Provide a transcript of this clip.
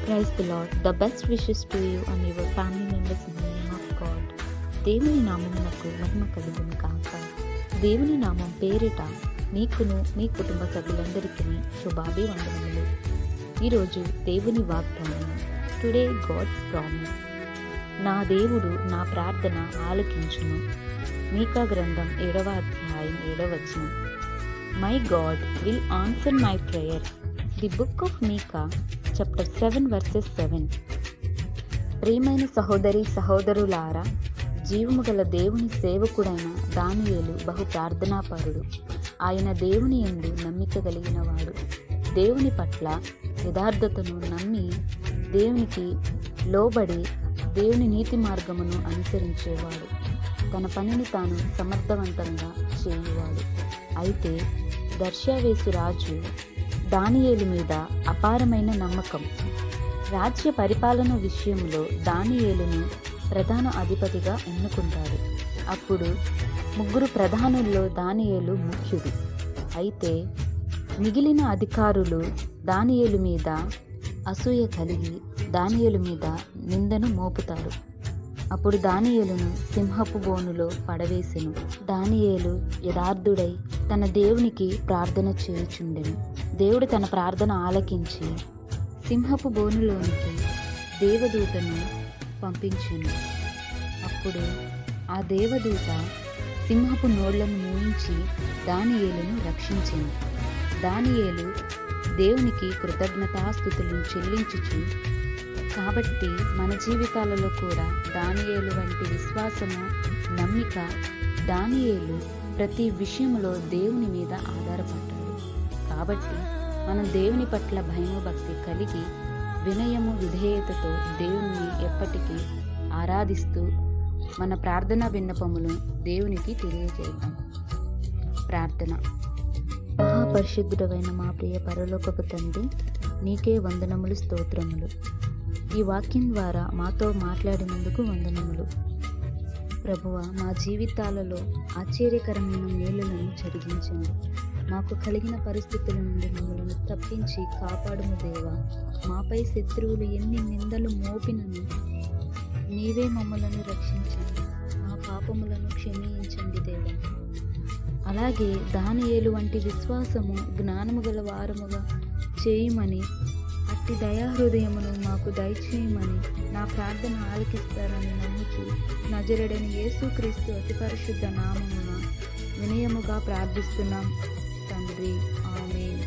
Praise the Lord. The best wishes to you and your family members in the name of God. దేవుని నామమునకు మహిమ కలుగును కాక. దేవుని నామం పేరిట మీకును మీ కుటుంబ సభ్యులందరికీ శుభాభివందనములు. ఈరోజు దేవుని వాగ్దానం. Today God's promise. నా దేవుడు నా ప్రార్థన ఆలకించును. మీకా గ్రంథం 7వ అధ్యాయం 7వ వచనం. My God will answer my prayer. The book of Micah chapter 7 verses 7. ప్రియమైన సహోదరి సహోదరులారా, జీవము గల దేవుని సేవకుడైన దానియేలు బహు ప్రార్థనాపరుడు. ఆయన దేవుని యందు నమ్మిక కలిగిన వాడు. దేవుని పట్ల యథార్థతను నమ్మి దేవునికి లోబడి దేవుని నీతి మార్గమును అనుసరించేవాడు. తన పనిని తాను సమర్థవంతంగా చేయువాడు. అయితే దర్యావేషు రాజు దానియేలు మీద అపారమైన నమ్మకం. రాజ్య పరిపాలన విషయంలో దానియేలును ప్రధాన అధిపతిగా ఎన్నుకుంటాడు. అప్పుడు 3 ప్రధానుల్లో దానియేలు ముఖ్యుడు. అయితే మిగిలిన అధికారులు దానియేలు మీద అసూయ కలిగి దానియేలు మీద నిందను మోపుతారు. అప్పుడు దానియేలును సింహపు బోనులో పడవేసెను. దానియేలు యథార్థుడై తన దేవునికి ప్రార్థన చేయుచుండెను. దేవుడు తన ప్రార్థన ఆలకించి సింహపు బోనులోనికి దేవదూతను పంపించెను. అప్పుడు ఆ దేవదూత సింహపు నోళ్లను మూయించి దానియేలును రక్షించెను. దానియేలు దేవునికి కృతజ్ఞతాస్తుతులను చెల్లించుచు, కాబట్టి మన జీవితాలలో కూడా దానియేలు వంటి విశ్వాసము, నమ్మిక. దానియేలు ప్రతి విషయంలో దేవుని మీద ఆధారపడ్డాడు. కాబట్టి మనం దేవుని పట్ల భయము భక్తి కలిగి వినయము విధేయతతో దేవుని ఎప్పటికీ ఆరాధిస్తూ మన ప్రార్థనా విన్నపములను దేవునికి తెలియజేద్దాం. ప్రార్థన. మహాపరిశుద్ధుడైన మా ప్రియ పరలోకపు తండ్రి, నీకే వందనములు, స్తోత్రములు. ఈ వాక్యం ద్వారా మాతో మాట్లాడినందుకు వందనములు. ప్రభువా, మా జీవితాలలో ఆశ్చర్యకరమైన మేలులను జరిగించండి. మాకు కలిగిన పరిస్థితుల నుండి మమ్మల్ని తప్పించి కాపాడుము దేవా. మాపై శత్రువులు ఎన్ని నిందలు మోపినను నీవే మమ్మలను రక్షించండి. మా పాపములను క్షమించండి దేవా. అలాగే దానియేలు వంటి విశ్వాసము, జ్ఞానము గల వారముగా చేయమని, అట్టి దయాహృదయమును మాకు దయచేయమని, నా ప్రార్థన ఆలకిస్తారని నమ్ముచు నజరేయుడైన యేసుక్రీస్తు అతి పరిశుద్ధ నామమున వినయముగా ప్రార్థిస్తున్నాం తండ్రి. ఆమేన్.